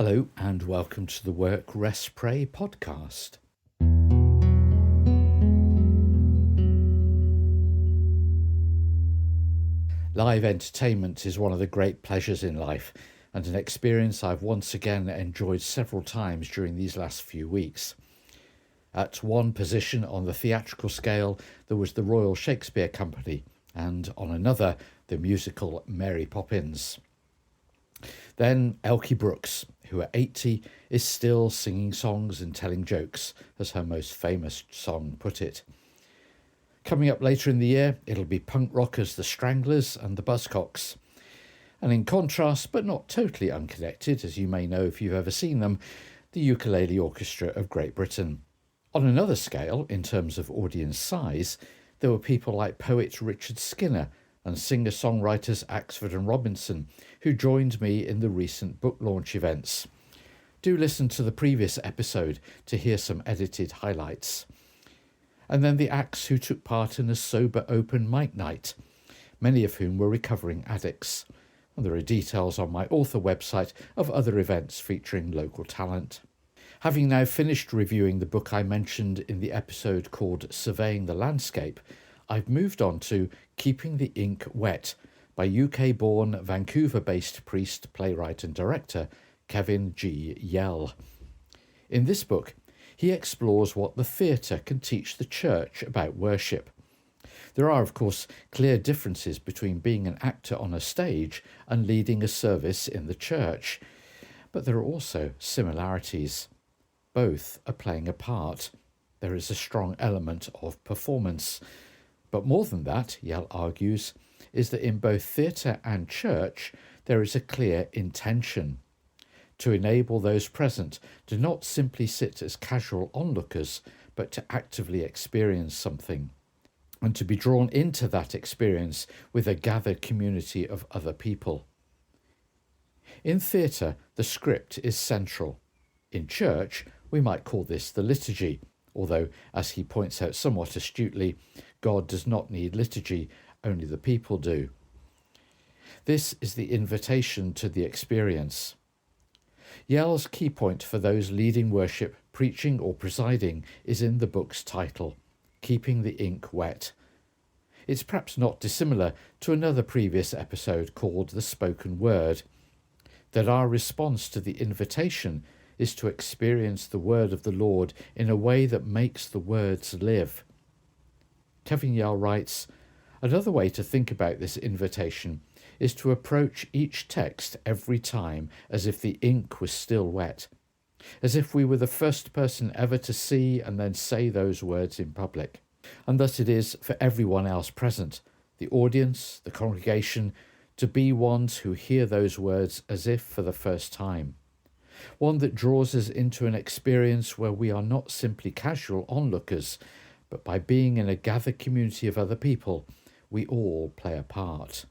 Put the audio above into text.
Hello and welcome to the Work.Rest.Pray podcast. Live entertainment is one of the great pleasures in life and an experience I've once again enjoyed several times during these last few weeks. At one position on the theatrical scale there was the Royal Shakespeare Company, and on another the musical Mary Poppins. Then Elkie Brooks, who at 80 is still singing songs and telling jokes, as her most famous song put it. Coming up later in the year, it'll be punk rockers The Stranglers and the Buzzcocks. And in contrast, but not totally unconnected, as you may know if you've ever seen them, the Ukulele Orchestra of Great Britain. On another scale, in terms of audience size, there were people like poet Richard Skinner and singer-songwriters Axford and Robinson, who joined me in the recent book launch events. Do listen to the previous episode to hear some edited highlights. And then the acts who took part in a sober open mic night, many of whom were recovering addicts. And there are details on my author website of other events featuring local talent. Having now finished reviewing the book I mentioned in the episode called Surveying the Landscape, I've moved on to Keeping the Ink Wet by UK-born, Vancouver-based priest, playwright and director Kevin G. Yell. In this book, he explores what the theatre can teach the church about worship. There are, of course, clear differences between being an actor on a stage and leading a service in the church, but there are also similarities. Both are playing a part. There is a strong element of performance. But more than that, Yell argues, is that in both theatre and church there is a clear intention to enable those present to not simply sit as casual onlookers, but to actively experience something, and to be drawn into that experience with a gathered community of other people. In theatre, the script is central. In church, we might call this the liturgy, although, as he points out somewhat astutely, God does not need liturgy, only the people do. This is the invitation to the experience. Yell's key point for those leading worship, preaching or presiding is in the book's title, Keeping the Ink Wet. It's perhaps not dissimilar to another previous episode called The Spoken Word, that our response to the invitation is to experience the word of the Lord in a way that makes the words live. Kevin Yell writes, another way to think about this invitation is to approach each text every time as if the ink was still wet, as if we were the first person ever to see and then say those words in public. And thus it is for everyone else present, the audience, the congregation, to be ones who hear those words as if for the first time. One that draws us into an experience where we are not simply casual onlookers, but by being in a gathered community of other people, we all play a part.